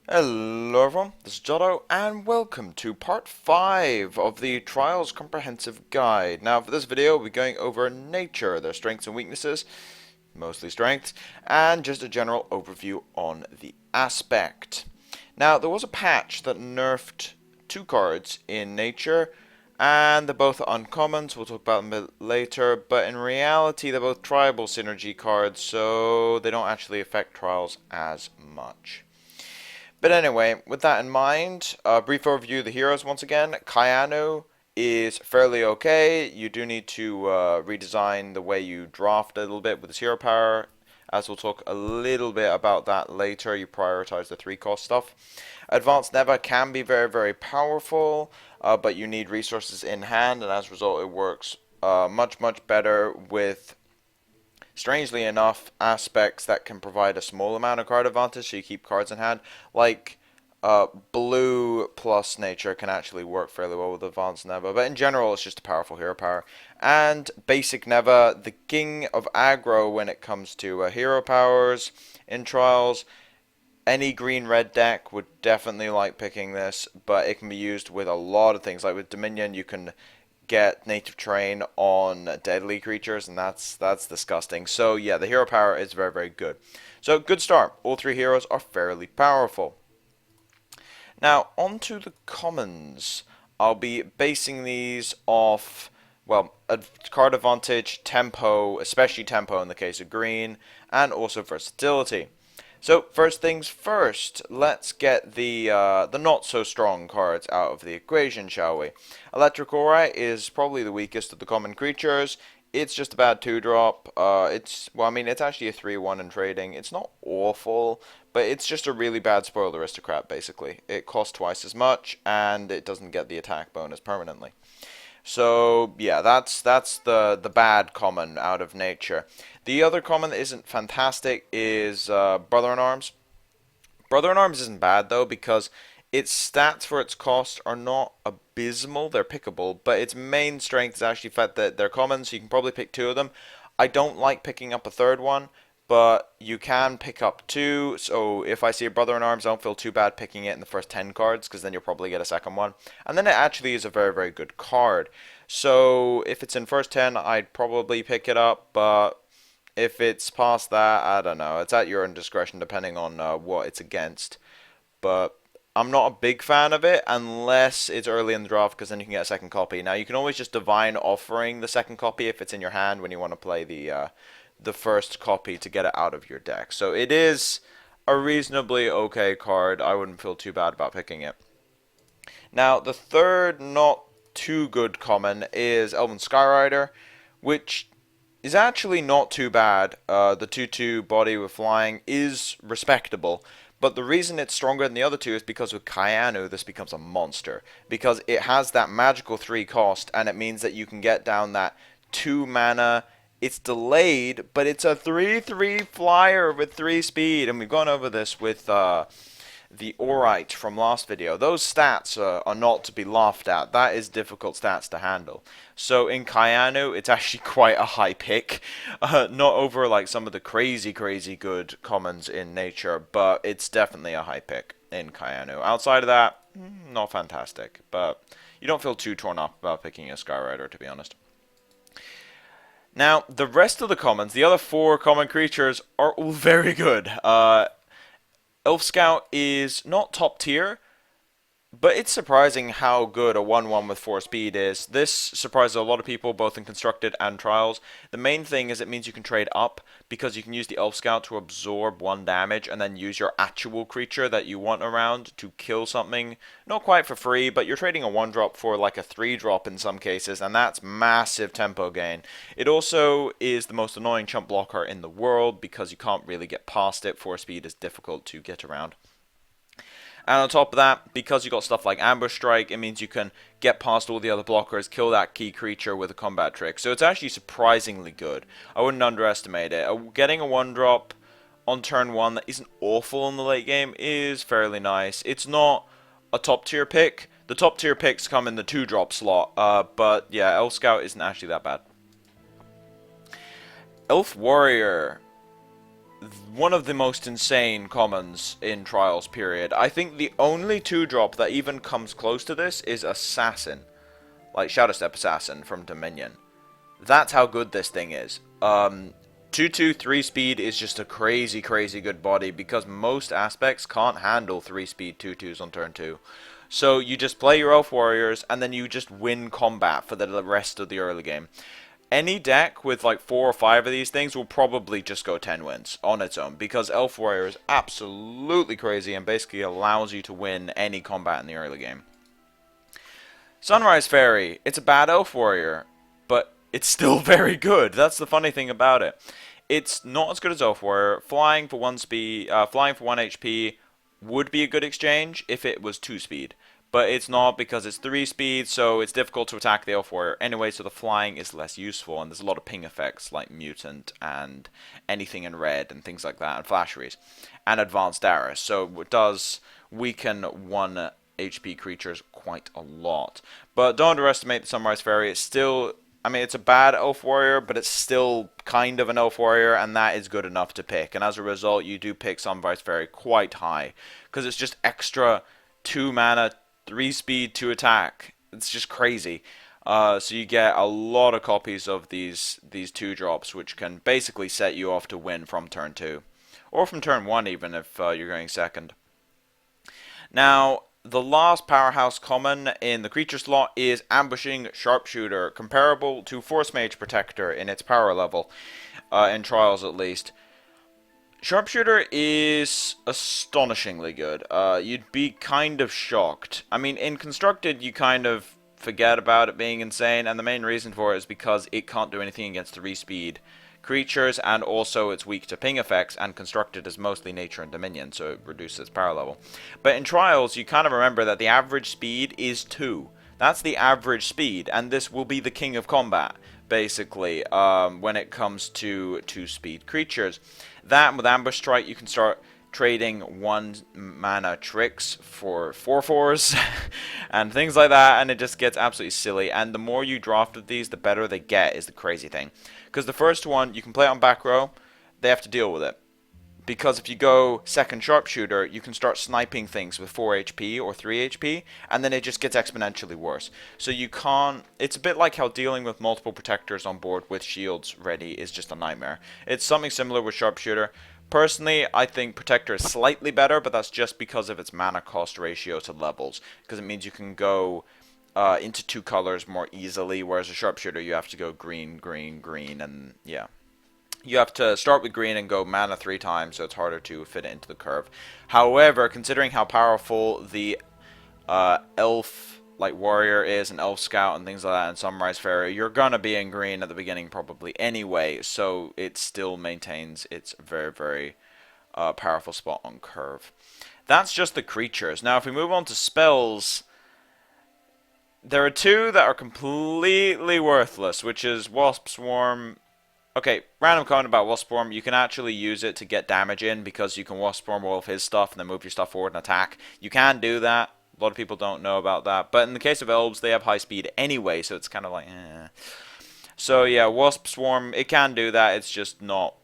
Hello everyone, this is Jotto, and welcome to part 5 of the Trials Comprehensive Guide. Now for this video, we'll be going over nature, their strengths and weaknesses, mostly strengths, and just a general overview on the aspect. Now there was a patch that nerfed 2 cards in nature, and they're both uncommons, we'll talk about them a bit later, but in reality they're both tribal synergy cards, so they don't actually affect trials as much. But anyway, with that in mind, a brief overview of the heroes once again. Kayanu is fairly okay. You do need to redesign the way you draft a little bit with his hero power, as we'll talk a little bit about that later. You prioritize the 3-cost stuff. Advanced Neva can be very, very powerful, but you need resources in hand, and as a result it works much, much better with, strangely enough, aspects that can provide a small amount of card advantage, so you keep cards in hand. Like blue plus nature can actually work fairly well with advanced Neva, but in general it's just a powerful hero power. And basic Neva, the king of aggro when it comes to hero powers in trials. Any green-red deck would definitely like picking this, but it can be used with a lot of things. Like with Dominion, you can get native terrain on deadly creatures, and that's disgusting. So yeah, the hero power is very, very good. So good start. All 3 heroes are fairly powerful. Now on to the commons. I'll be basing these off, well, card advantage, tempo, especially tempo in the case of green, and also versatility. So first things first, let's get the not so strong cards out of the equation, shall we? Electric Aura is probably the weakest of the common creatures. It's just a bad 2-drop. It's actually a 3-1 in trading. It's not awful, but it's just a really bad spoiled aristocrat. Basically, it costs twice as much, and it doesn't get the attack bonus permanently. So yeah, that's the bad common out of nature. The other common that isn't fantastic is Brother-in-Arms. Brother-in-Arms isn't bad though, because its stats for its cost are not abysmal. They're pickable, but its main strength is actually the fact that they're common, so you can probably pick 2 of them. I don't like picking up a 3rd one, but you can pick up 2. So if I see a Brother-in-Arms, I don't feel too bad picking it in the first 10 cards, because then you'll probably get a second one. And then it actually is a very, very good card. So if it's in first 10, I'd probably pick it up, but if it's past that, I don't know. It's at your own discretion depending on what it's against. But I'm not a big fan of it unless it's early in the draft, because then you can get a second copy. Now you can always just divine offering the second copy if it's in your hand when you want to play the first copy to get it out of your deck. So it is a reasonably okay card. I wouldn't feel too bad about picking it. Now the third not too good common is Elven Skyrider, which is actually not too bad. The 2/2 body with flying is respectable, but the reason it's stronger than the other 2 is because with Kayanu this becomes a monster, because it has that magical 3 cost, and it means that you can get down that 2 mana. It's delayed, but it's a 3/3 flyer with 3 speed, and we've gone over this with the Aurite from last video. Those stats are not to be laughed at. That is difficult stats to handle. So in Kayanu, it's actually quite a high pick. Not over like some of the crazy, crazy good commons in nature, but it's definitely a high pick in Kayanu. Outside of that, not fantastic. But you don't feel too torn up about picking a Skyrider, to be honest. Now, the rest of the commons, the other 4 common creatures, are all very good. Elf Scout is not top tier, but it's surprising how good a 1/1 with 4 speed is. This surprises a lot of people, both in Constructed and Trials. The main thing is it means you can trade up, because you can use the Elf Scout to absorb 1 damage and then use your actual creature that you want around to kill something. Not quite for free, but you're trading a 1-drop for like a 3-drop in some cases, and that's massive tempo gain. It also is the most annoying chump blocker in the world, because you can't really get past it. 4 speed is difficult to get around. And on top of that, because you got stuff like Ambush Strike, it means you can get past all the other blockers, kill that key creature with a combat trick. So it's actually surprisingly good. I wouldn't underestimate it. Getting a 1-drop on turn 1 that isn't awful in the late game is fairly nice. It's not a top tier pick. The top tier picks come in the 2-drop slot. But yeah, Elf Scout isn't actually that bad. Elf Warrior. one of the most insane commons in Trials, period. I think the only 2-drop that even comes close to this is Assassin. Like Shadow Step Assassin from Dominion. That's how good this thing is. 2-2, 3-speed is just a crazy, crazy good body because most aspects can't handle 3-speed 2-2s on turn 2. So you just play your Elf Warriors and then you just win combat for the rest of the early game. Any deck with like 4 or 5 of these things will probably just go 10 wins on its own because Elf Warrior is absolutely crazy and basically allows you to win any combat in the early game. Sunrise Fairy, it's a bad Elf Warrior, but it's still very good. That's the funny thing about it. It's not as good as Elf Warrior. Flying for 1 speed, flying for 1 HP would be a good exchange if it was 2 speed. But it's not because it's 3 speed, so it's difficult to attack the Elf Warrior anyway, so the flying is less useful, and there's a lot of ping effects like Mutant and anything in red and things like that, and Flasheries, and Advanced Darius, so it does weaken 1 HP creatures quite a lot. But don't underestimate the Sunrise Fairy. It's still, I mean, it's a bad Elf Warrior, but it's still kind of an Elf Warrior, and that is good enough to pick. And as a result, you do pick Sunrise Fairy quite high, because it's just extra 2 mana, 3 speed, 2 attack. It's just crazy. So you get a lot of copies of these 2-drops, which can basically set you off to win from turn 2. Or from turn 1 even, if you're going second. Now, the last powerhouse common in the creature slot is Ambushing Sharpshooter, comparable to Force Mage Protector in its power level, in Trials at least. Sharpshooter is astonishingly good. You'd be kind of shocked. I mean, in Constructed, you kind of forget about it being insane, and the main reason for it is because it can't do anything against 3-speed creatures, and also it's weak to ping effects, and Constructed is mostly Nature and Dominion, so it reduces its power level. But in Trials, you kind of remember that the average speed is 2. That's the average speed, and this will be the king of combat, basically, when it comes to 2-speed creatures. That, with Ambush Strike, you can start trading 1 mana tricks for 4/4s and things like that, and it just gets absolutely silly. And the more you draft of these, the better they get, is the crazy thing. Because the first one, you can play it on back row, they have to deal with it. Because if you go second Sharpshooter, you can start sniping things with 4 HP or 3 HP, and then it just gets exponentially worse. So you can't, it's a bit like how dealing with multiple protectors on board with shields ready is just a nightmare. It's something similar with Sharpshooter. Personally, I think Protector is slightly better, but that's just because of its mana cost ratio to levels, because it means you can go into 2 colors more easily, whereas a Sharpshooter you have to go green, green, green, and yeah. You have to start with green and go mana 3 times, so it's harder to fit it into the curve. However, considering how powerful the elf like warrior is, and elf scout and things like that, and Sunrise Fairy, you're gonna be in green at the beginning probably anyway, so it still maintains its very, very powerful spot on curve. That's just the creatures. Now, if we move on to spells, there are 2 that are completely worthless, which is Wasp Swarm. Okay, random comment about Wasp Swarm. You can actually use it to get damage in because you can Wasp Swarm all of his stuff and then move your stuff forward and attack. You can do that. A lot of people don't know about that. But in the case of elves, they have high speed anyway, so it's kind of like, eh. So yeah, Wasp Swarm, it can do that. It's just not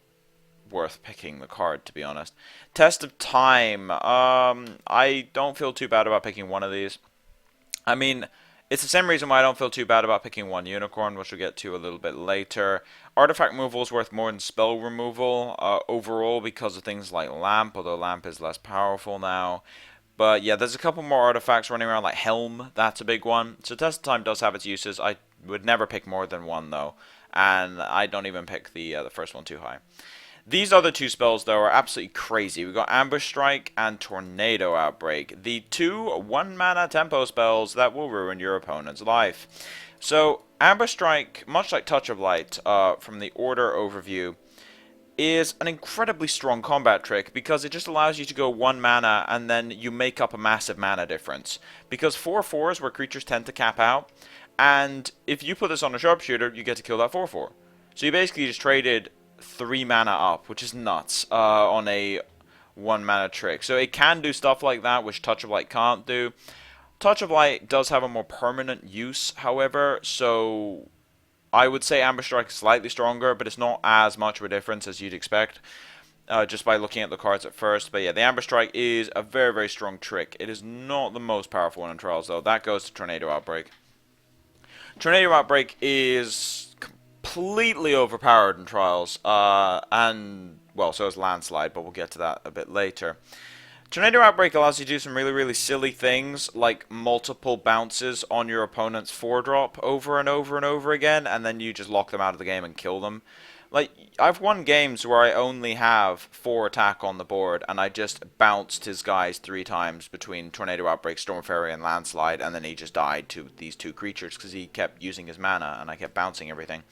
worth picking the card, to be honest. Test of Time. I don't feel too bad about picking one of these. I mean, it's the same reason why I don't feel too bad about picking 1 Unicorn, which we'll get to a little bit later. Artifact removal is worth more than spell removal overall because of things like Lamp, although Lamp is less powerful now. But yeah, there's a couple more artifacts running around, like Helm. That's a big one. So Test of Time does have its uses. I would never pick more than 1 though, and I don't even pick the first one too high. These other 2 spells, though, are absolutely crazy. We've got Ambush Strike and Tornado Outbreak. The 2 1-mana tempo spells that will ruin your opponent's life. So, Ambush Strike, much like Touch of Light from the Order overview, is an incredibly strong combat trick because it just allows you to go 1 mana and then you make up a massive mana difference. Because 4/4 is where creatures tend to cap out, and if you put this on a Sharpshooter, you get to kill that 4/4. So you basically just traded 3 mana up, which is nuts, on a 1 mana trick. So it can do stuff like that, which Touch of Light can't do. Touch of Light does have a more permanent use, however, so I would say Ambush Strike is slightly stronger, but it's not as much of a difference as you'd expect. just by looking at the cards at first. But yeah, the Amber Strike is a very, very strong trick. It is not the most powerful one in Trials, though. That goes to Tornado Outbreak. Tornado Outbreak is completely overpowered in Trials, and, well, so is Landslide, but we'll get to that a bit later. Tornado Outbreak allows you to do some really, really silly things, like multiple bounces on your opponent's 4-drop over and over and over again, and then you just lock them out of the game and kill them. Like, I've won games where I only have 4 attack on the board, and I just bounced his guys 3 times between Tornado Outbreak, Storm Fairy, and Landslide, and then he just died to these 2 creatures because he kept using his mana, and I kept bouncing everything.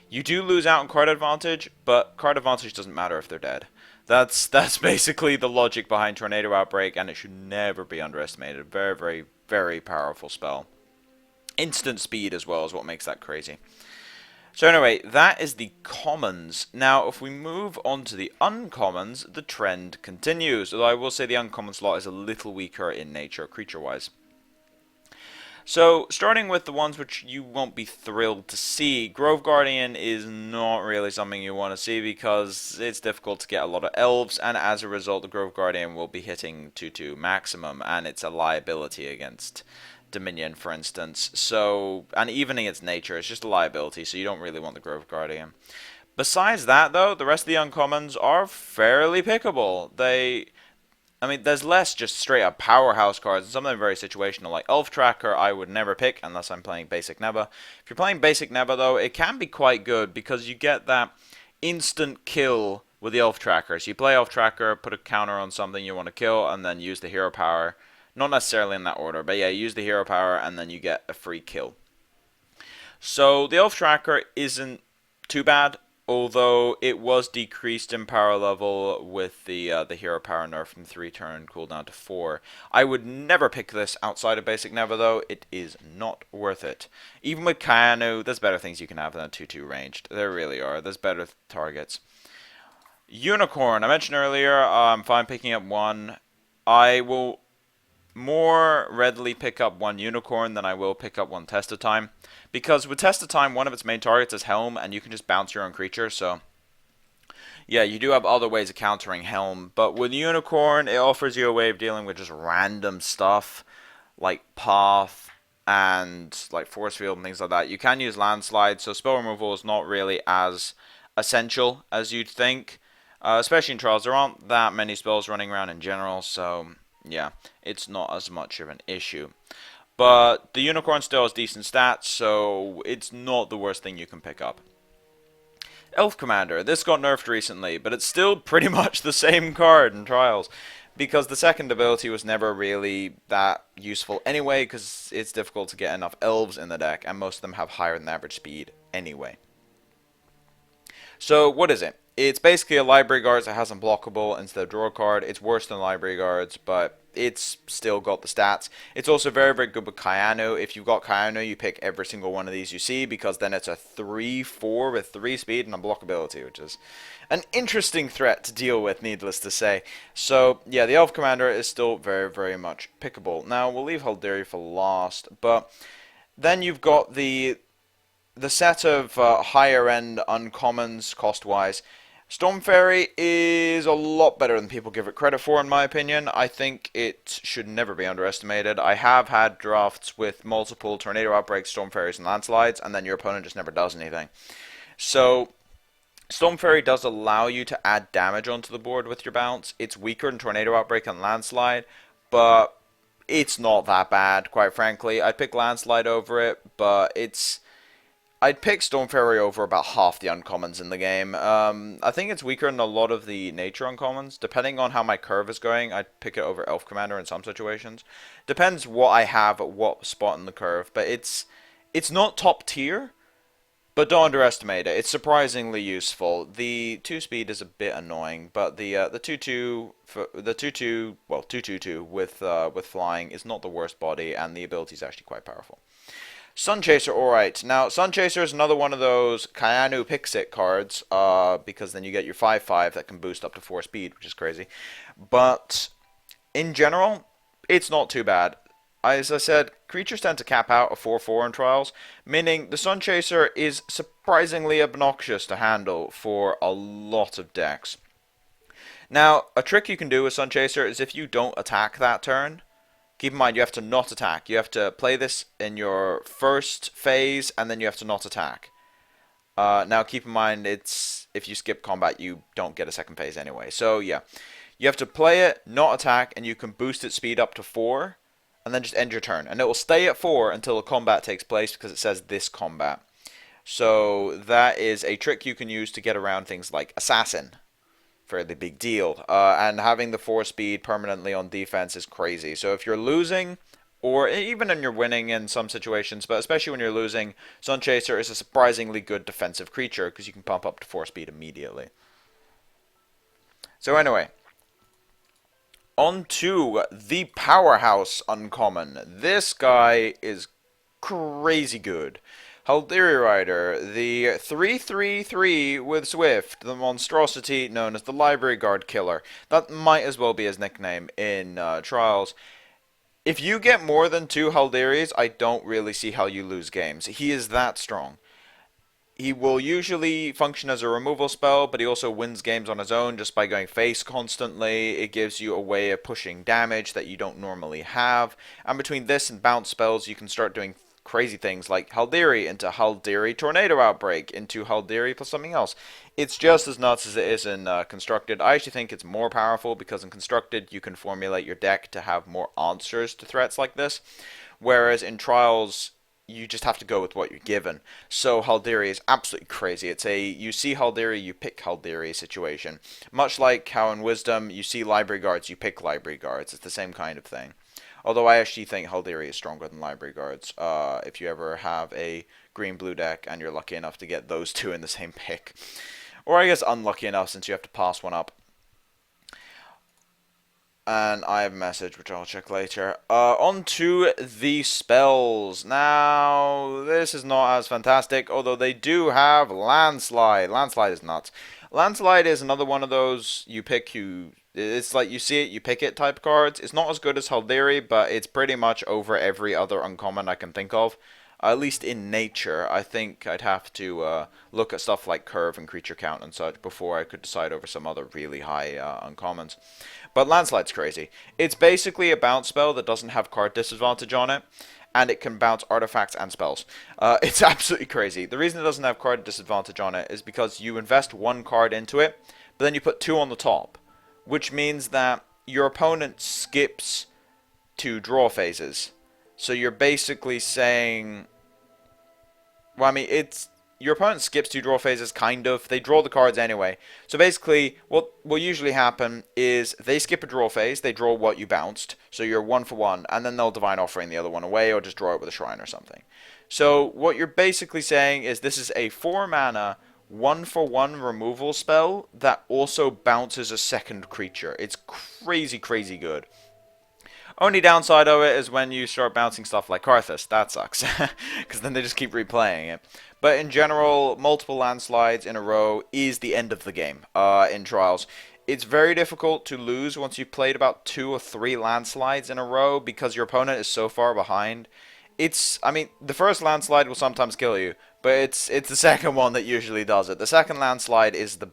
You do lose out on card advantage, but card advantage doesn't matter if they're dead. That's basically the logic behind Tornado Outbreak, and it should never be underestimated. Very, very, very powerful spell. Instant speed as well is what makes that crazy. So anyway, that is the commons. Now, if we move on to the uncommons, the trend continues. Although I will say the uncommon slot is a little weaker in nature, creature-wise. So, starting with the ones which you won't be thrilled to see, Grove Guardian is not really something you want to see because it's difficult to get a lot of elves, and as a result, the Grove Guardian will be hitting 2/2 maximum, and it's a liability against Dominion, for instance. So, and even against nature, it's just a liability, so you don't really want the Grove Guardian. Besides that, though, the rest of the uncommons are fairly pickable. I mean, there's less just straight up powerhouse cards, and some of them are very situational, like Elf Tracker I would never pick unless I'm playing Basic Neba. If you're playing Basic Neba, though, it can be quite good because you get that instant kill with the Elf Tracker. So you play Elf Tracker, put a counter on something you want to kill, and then use the hero power. Not necessarily in that order, but yeah, use the hero power, and then you get a free kill. So the Elf Tracker isn't too bad, although it was decreased in power level with the hero power nerf from 3-turn cooldown to 4. I would never pick this outside of Basic Neva, though. It is not worth it. Even with Kainu, there's better things you can have than a 2/2 ranged. There really are. There's better targets. Unicorn, I mentioned earlier, I'm fine picking up one. I will more readily pick up one Unicorn than I will pick up one Test of Time. Because with Test of Time, one of its main targets is Helm, and you can just bounce your own creature, so yeah, you do have other ways of countering Helm. But with Unicorn, it offers you a way of dealing with just random stuff, like Path and like Force Field and things like that. You can use Landslide, so spell removal is not really as essential as you'd think. Especially in Trials, there aren't that many spells running around in general, so yeah, it's not as much of an issue. But the Unicorn still has decent stats, so it's not the worst thing you can pick up. Elf Commander, this got nerfed recently, but it's still pretty much the same card in Trials. Because the second ability was never really that useful anyway, because it's difficult to get enough elves in the deck, and most of them have higher than average speed anyway. So, what is it? It's basically a Library Guards that has Unblockable instead of Draw a Card. It's worse than Library Guards, but it's still got the stats. It's also very, very good with Kayanu. If you've got Kayanu, you pick every single one of these you see, because then it's a 3/4 with 3 speed and Unblockability, which is an interesting threat to deal with, needless to say. So, yeah, the Elf Commander is still very, very much pickable. Now, we'll leave Haldari for last, but then you've got the set of higher-end uncommons, cost-wise. Storm Fairy is a lot better than people give it credit for, in my opinion. I think it should never be underestimated. I have had drafts with multiple Tornado Outbreaks, Storm Fairies, and Landslides, and then your opponent just never does anything. So, Storm Fairy does allow you to add damage onto the board with your bounce. It's weaker than Tornado Outbreak and Landslide, but it's not that bad, quite frankly. I'd pick Landslide over it, but I'd pick Storm Fairy over about half the uncommons in the game. I think it's weaker than a lot of the nature uncommons. Depending on how my curve is going, I'd pick it over Elf Commander in some situations. Depends what I have at what spot in the curve. But it's not top tier, but don't underestimate it. It's surprisingly useful. The 2 speed is a bit annoying, but the 2/2 with flying is not the worst body, and the ability is actually quite powerful. Sunchaser, alright. Now, Sunchaser is another one of those Kayanu Pixit cards, because then you get your 5/5 that can boost up to 4 speed, which is crazy. But, in general, it's not too bad. As I said, creatures tend to cap out a 4/4 in Trials, meaning the Sunchaser is surprisingly obnoxious to handle for a lot of decks. Now, a trick you can do with Sun Chaser is if you don't attack that turn, keep in mind you have to not attack. You have to play this in your first phase, and then you have to not attack. Now, keep in mind, it's if you skip combat, you don't get a second phase anyway. So, yeah. You have to play it, not attack, and you can boost its speed up to 4, and then just end your turn. And it will stay at 4 until a combat takes place, because it says this combat. So, that is a trick you can use to get around things like Assassin. Fairly big deal. And having the 4 speed permanently on defense is crazy. So if you're losing, or even when you're winning in some situations, but especially when you're losing, Sun Chaser is a surprisingly good defensive creature because you can pump up to 4 speed immediately. So anyway, on to the Powerhouse Uncommon. This guy is crazy good. Haldiri Rider, the 3/3/3 with Swift, the monstrosity known as the Library Guard Killer. That might as well be his nickname in Trials. If you get more than 2 Haldiris, I don't really see how you lose games. He is that strong. He will usually function as a removal spell, but he also wins games on his own just by going face constantly. It gives you a way of pushing damage that you don't normally have. And between this and bounce spells, you can start doing crazy things like Haldiri into Haldiri Tornado Outbreak into Haldiri plus something else. It's just as nuts as it is in Constructed. I actually think it's more powerful because in Constructed you can formulate your deck to have more answers to threats like this, whereas in Trials you just have to go with what you're given. So Haldiri is absolutely crazy. It's a you see Haldiri, you pick Haldiri situation. Much like how in Wisdom you see Library Guards, you pick Library Guards. It's the same kind of thing. Although I actually think Haldiri is stronger than Library Guards. If you ever have a green-blue deck and you're lucky enough to get those two in the same pick. Or I guess unlucky enough since you have to pass one up. And I have a message which I'll check later. On to the spells. Now, this is not as fantastic, although they do have Landslide. Landslide is nuts. Landslide is another one of those you pick, it's like you see it, you pick it type cards. It's not as good as Haldiri, but it's pretty much over every other uncommon I can think of. At least in nature, I think I'd have to look at stuff like curve and creature count and such before I could decide over some other really high uncommons. But Landslide's crazy. It's basically a bounce spell that doesn't have card disadvantage on it, and it can bounce artifacts and spells. It's absolutely crazy. The reason it doesn't have card disadvantage on it is because you invest 1 card into it, but then you put 2 on the top, which means that your opponent skips 2 draw phases. So you're basically saying, well, I mean, it's your opponent skips 2 draw phases, kind of. They draw the cards anyway. So basically, what will usually happen is they skip a draw phase, they draw what you bounced, so you're 1 for 1, and then they'll Divine Offering the other one away, or just draw it with a Shrine or something. So what you're basically saying is this is a 4 mana, 1 for 1 removal spell that also bounces a second creature. It's crazy, crazy good. Only downside of it is when you start bouncing stuff like Karthus. That sucks, because then they just keep replaying it. But in general, multiple landslides in a row is the end of the game in Trials. It's very difficult to lose once you've played about 2 or 3 landslides in a row because your opponent is so far behind. I mean, the first landslide will sometimes kill you, but it's the second one that usually does it. The second landslide is the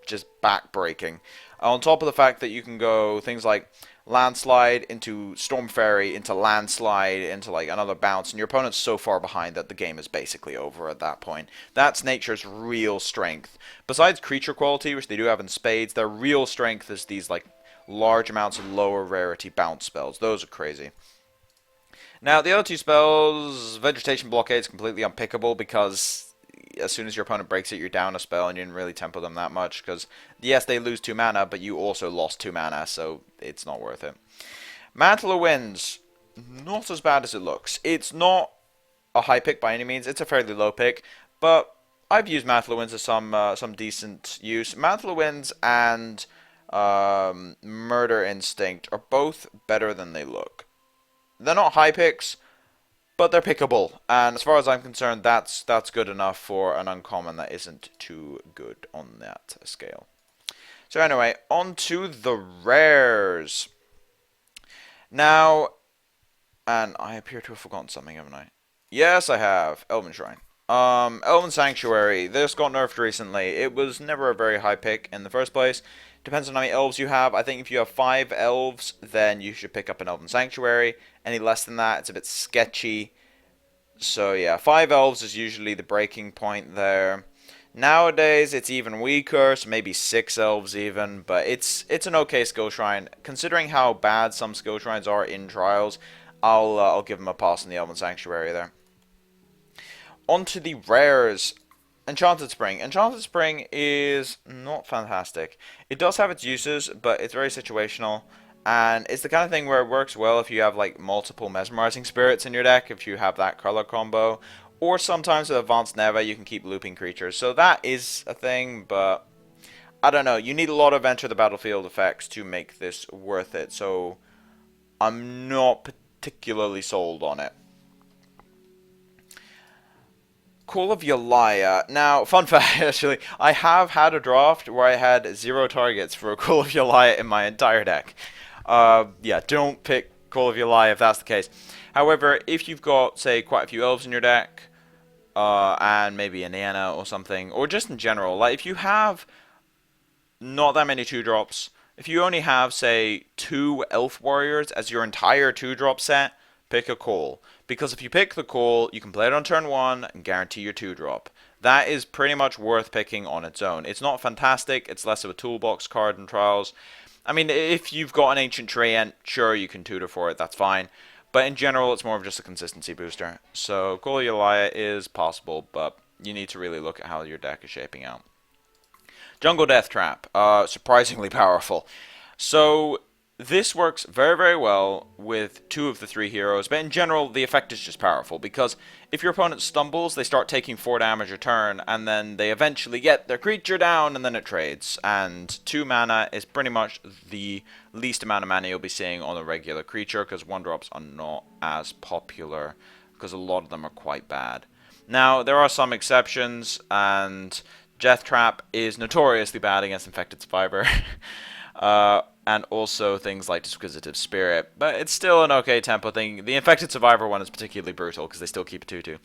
just back-breaking. On top of the fact that you can go things like landslide into Storm Fairy into landslide into like another bounce, and your opponent's so far behind that the game is basically over at that point. That's nature's real strength. Besides creature quality, which they do have in spades, their real strength is these like large amounts of lower rarity bounce spells. Those are crazy. Now the other 2 spells, Vegetation Blockade is completely unpickable because as soon as your opponent breaks it, you're down a spell, and you didn't really tempo them that much, because, yes, they lose 2 mana, but you also lost 2 mana, so it's not worth it. Mantle of Winds, not as bad as it looks. It's not a high pick by any means, it's a fairly low pick, but I've used Mantle of Winds as some decent use. Mantle of Winds and Murder Instinct are both better than they look. They're not high picks, but they're pickable, and as far as I'm concerned, that's good enough for an uncommon that isn't too good on that scale. So anyway, on to the rares. Now, and I appear to have forgotten something, haven't I? Yes, I have. Elven Shrine. Elven Sanctuary. This got nerfed recently. It was never a very high pick in the first place. Depends on how many elves you have. I think if you have 5 elves, then you should pick up an Elven Sanctuary. Any less than that, it's a bit sketchy. So yeah, 5 elves is usually the breaking point there. Nowadays, it's even weaker, so maybe 6 elves even, but it's an okay skill shrine. Considering how bad some skill shrines are in Trials, I'll give them a pass in the Elven Sanctuary there. On to the rares. Enchanted Spring. Enchanted Spring is not fantastic. It does have its uses, but it's very situational. And it's the kind of thing where it works well if you have like multiple mesmerizing spirits in your deck, if you have that color combo. Or sometimes with Advanced Neva you can keep looping creatures. So that is a thing, but I don't know. You need a lot of enter the battlefield effects to make this worth it. So I'm not particularly sold on it. Call of Yalaya. Now, fun fact, actually, I have had a draft where I had 0 targets for a Call of Yalaya in my entire deck. Yeah, don't pick Call of Yalaya if that's the case. However, if you've got, say, quite a few elves in your deck, and maybe a Nana or something, or just in general, like if you have not that many 2-drops, if you only have, say, 2 elf warriors as your entire 2-drop set, pick a call. Because if you pick the call, you can play it on turn 1 and guarantee your 2-drop. That is pretty much worth picking on its own. It's not fantastic, it's less of a toolbox card in Trials. I mean, if you've got an Ancient Treant, sure, you can tutor for it, that's fine. But in general, it's more of just a consistency booster. So, Call of Yalaya is possible, but you need to really look at how your deck is shaping out. Jungle Death Trap, surprisingly powerful. So, this works very, very well with 2 of the 3 heroes, but in general, the effect is just powerful, because if your opponent stumbles, they start taking 4 damage a turn, and then they eventually get their creature down, and then it trades. And 2 mana is pretty much the least amount of mana you'll be seeing on a regular creature, because 1-drops are not as popular, because a lot of them are quite bad. Now, there are some exceptions, and Death Trap is notoriously bad against Infected Survivor. And also things like Disquisitive Spirit, but it's still an okay tempo thing. The Infected Survivor one is particularly brutal because they still keep a 2/2.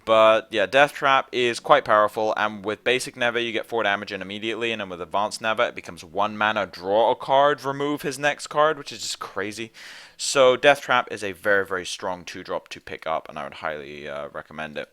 But yeah, Death Trap is quite powerful, and with basic Neva you get 4 damage in immediately, and then with advanced Neva it becomes 1 mana, draw a card, remove his next card, which is just crazy. So Death Trap is a very, very strong 2-drop to pick up, and I would highly recommend it.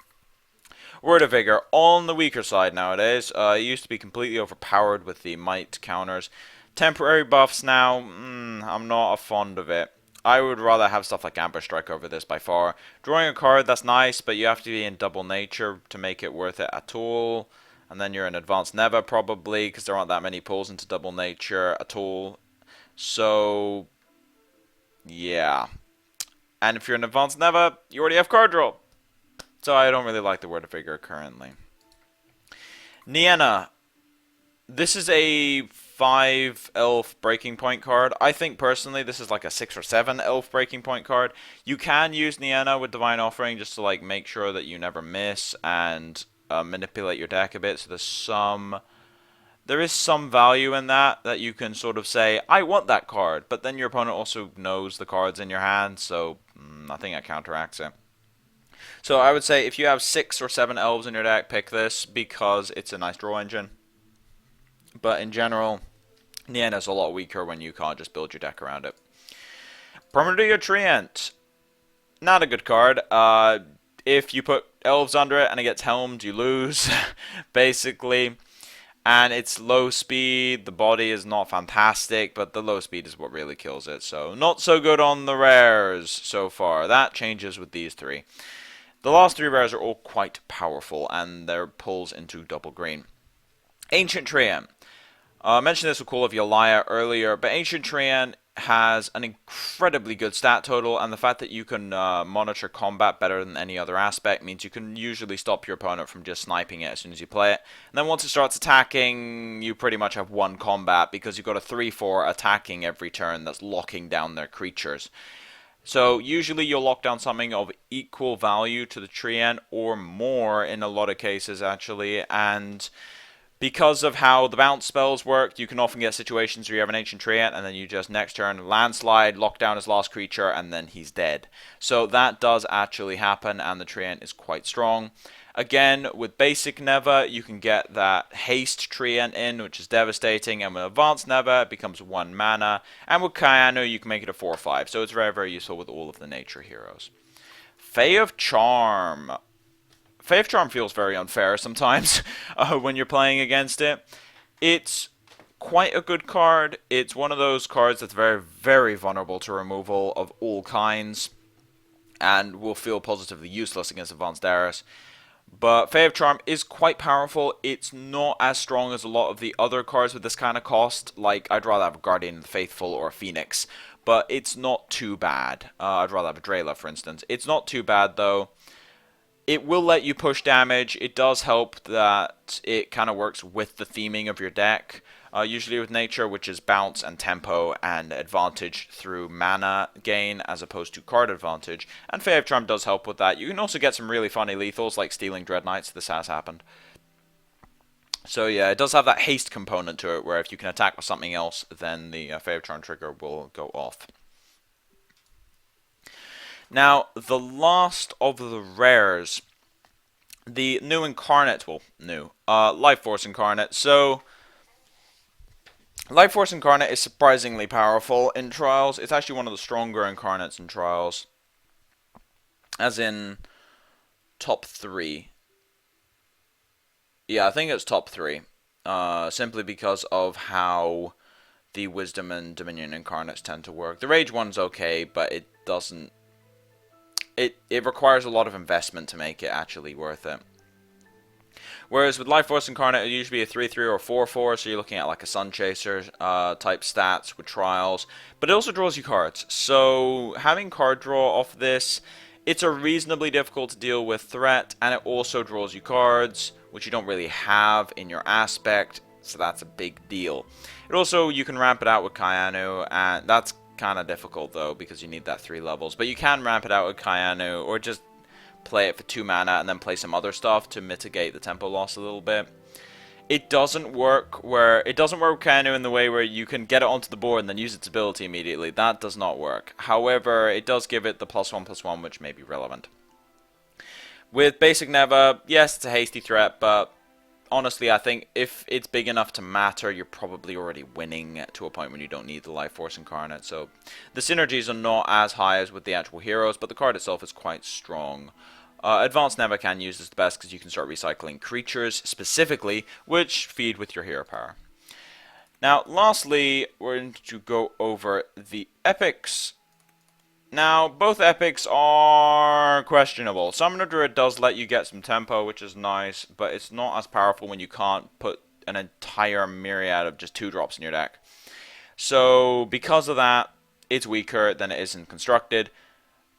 Word of Vigor, on the weaker side nowadays. It used to be completely overpowered with the might counters. Temporary buffs now, I'm not fond of it. I would rather have stuff like Ambush Strike over this by far. Drawing a card, that's nice, but you have to be in Double Nature to make it worth it at all. And then you're in Advanced Neva probably, because there aren't that many pulls into Double Nature at all. So, yeah. And if you're in Advanced Neva, you already have card draw. So I don't really like the Word of Vigor currently. Nienna. This is a 5 elf breaking point card. I think personally this is like a 6 or 7 elf breaking point card. You can use Nienna with Divine Offering just to like make sure that you never miss and manipulate your deck a bit. So there is some value in that you can sort of say, I want that card, but then your opponent also knows the cards in your hand, so I think that counteracts it. So I would say if you have 6 or 7 elves in your deck, pick this because it's a nice draw engine. But in general, Nienna's a lot weaker when you can't just build your deck around it. Primordial Treant. Not a good card. If you put elves under it and it gets helmed, you lose, basically. And it's low speed. The body is not fantastic, but the low speed is what really kills it. So not so good on the rares so far. That changes with these 3. The last 3 rares are all quite powerful, and they're pulls into double green. Ancient Treant. I mentioned this with Call of Yalaya earlier, but Ancient Treant has an incredibly good stat total, and the fact that you can monitor combat better than any other aspect means you can usually stop your opponent from just sniping it as soon as you play it. And then once it starts attacking, you pretty much have 1 combat because you've got a 3/4 attacking every turn that's locking down their creatures. So usually you'll lock down something of equal value to the Treant or more in a lot of cases actually, and because of how the bounce spells work, you can often get situations where you have an Ancient Treant and then you just next turn landslide, lock down his last creature, and then he's dead. So that does actually happen, and the Treant is quite strong. Again, with basic Neva, you can get that haste treant in, which is devastating, and with advanced Neva, it becomes 1 mana, and with Kayanu, you can make it a 4/5, so it's very, very useful with all of the nature heroes. Fae of Charm. Fae of Charm feels very unfair sometimes when you're playing against it. It's quite a good card. It's one of those cards that's very, very vulnerable to removal of all kinds, and will feel positively useless against Advanced Darius. But Fae of Charm is quite powerful. It's not as strong as a lot of the other cards with this kind of cost. Like, I'd rather have a Guardian of the Faithful or a Phoenix. But it's not too bad. I'd rather have a Drayla, for instance. It's not too bad, though. It will let you push damage. It does help that it kind of works with the theming of your deck. Usually with nature, which is bounce and tempo and advantage through mana gain as opposed to card advantage. And Fae of Charm does help with that. You can also get some really funny lethals like stealing Dread Knights. This has happened. So yeah, it does have that haste component to it, where if you can attack with something else, then the Fae of Charm trigger will go off. Now, the last of the rares, the new Incarnate, well, new, Life Force Incarnate. So, Life Force Incarnate is surprisingly powerful in Trials. It's actually one of the stronger Incarnates in Trials. As in, top 3. Yeah, I think it's top 3. Simply because of how the Wisdom and Dominion Incarnates tend to work. The Rage one's okay, but it doesn't... It requires a lot of investment to make it actually worth it. Whereas with Life Force Incarnate, it usually be a 3/3 or 4/4, so you're looking at like a Sun Chaser type stats with Trials. But it also draws you cards. So having card draw off this, it's a reasonably difficult to deal with threat, and it also draws you cards, which you don't really have in your aspect, so that's a big deal. It also, you can ramp it out with Kayanu, and that's kind of difficult though, because you need that 3 levels. But you can ramp it out with Kayanu, or just play it for 2 mana and then play some other stuff to mitigate the tempo loss a little bit. It doesn't work with Kayanu in the way where you can get it onto the board and then use its ability immediately. That does not work. However, it does give it the +1/+1, which may be relevant. With basic Neva, yes, it's a hasty threat, but honestly, I think if it's big enough to matter, you're probably already winning to a point when you don't need the Life Force Incarnate. So the synergies are not as high as with the actual heroes, but the card itself is quite strong. Advanced Neva can use this the best because you can start recycling creatures specifically, which feed with your hero power. Now, lastly, we're going to go over the epics. Now, both epics are questionable. Summoner Druid does let you get some tempo, which is nice, but it's not as powerful when you can't put an entire myriad of just 2-drops in your deck. So, because of that, it's weaker than it is in Constructed.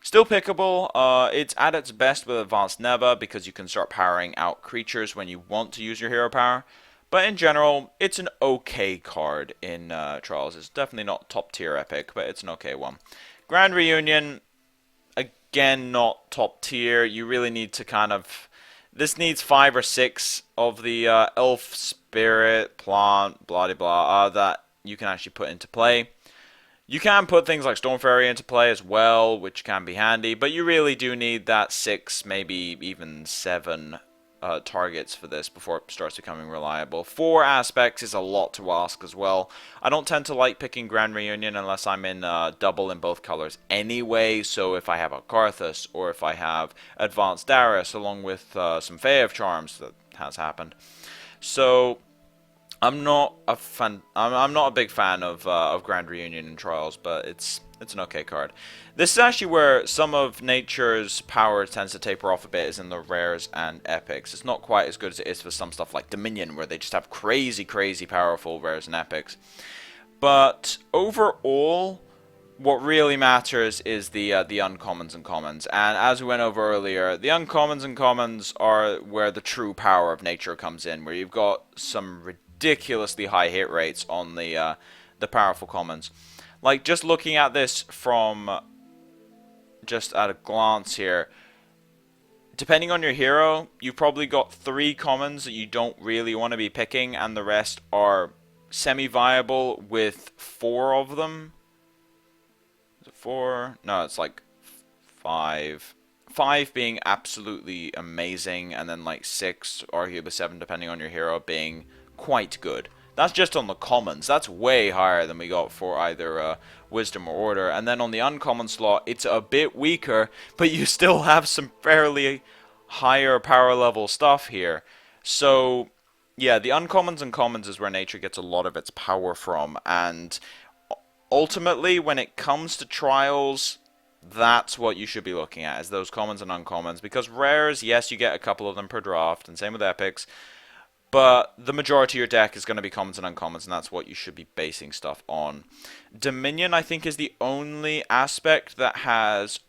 Still pickable. It's at its best with Advanced Neva because you can start powering out creatures when you want to use your hero power. But in general, it's an okay card in Trials. It's definitely not top tier epic, but it's an okay one. Grand Reunion, again, not top tier. You really need to kind of... This needs 5 or 6 of the Elf, Spirit, Plant, blah, blah, blah, that you can actually put into play. You can put things like Storm Fairy into play as well, which can be handy, but you really do need that 6, maybe even 7 targets for this before it starts becoming reliable. 4 aspects is a lot to ask as well. I don't tend to like picking Grand Reunion unless I'm in double in both colors anyway, so if I have a Karthus or if I have Advanced Darius along with some Fae of Charms, that has happened. So I'm not a big fan of Grand Reunion in Trials, but it's an okay card. This is actually where some of Nature's power tends to taper off a bit, is in the rares and epics. It's not quite as good as it is for some stuff like Dominion, where they just have crazy, crazy powerful rares and epics. But overall, what really matters is the uncommons and commons. And as we went over earlier, the uncommons and commons are where the true power of Nature comes in, where you've got some ridiculously high hit rates on the powerful commons. Like, just looking at this from just at a glance here, depending on your hero, you've probably got 3 commons that you don't really want to be picking, and the rest are semi-viable with 4 of them. Is it 4? No, it's like 5. 5 being absolutely amazing, and then like 6, arguably 7, depending on your hero, being quite good. That's just on the commons. That's way higher than we got for either Wisdom or Order. And then on the uncommon slot, it's a bit weaker, but you still have some fairly higher power level stuff here. So, yeah, the uncommons and commons is where nature gets a lot of its power from. And ultimately, when it comes to trials, that's what you should be looking at, is those commons and uncommons. Because rares, yes, you get a couple of them per draft, and same with epics. But the majority of your deck is going to be commons and uncommons, and that's what you should be basing stuff on. Dominion, I think, is the only aspect that has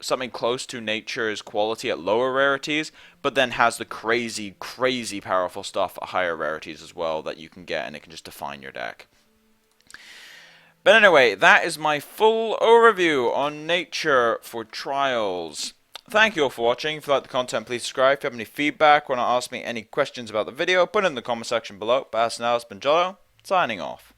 something close to nature's quality at lower rarities, but then has the crazy, crazy powerful stuff at higher rarities as well that you can get, and it can just define your deck. But anyway, that is my full overview on nature for trials. Thank you all for watching. If you like the content, please subscribe. If you have any feedback, want to ask me any questions about the video, put it in the comment section below. But as now, it's been Jotto, signing off.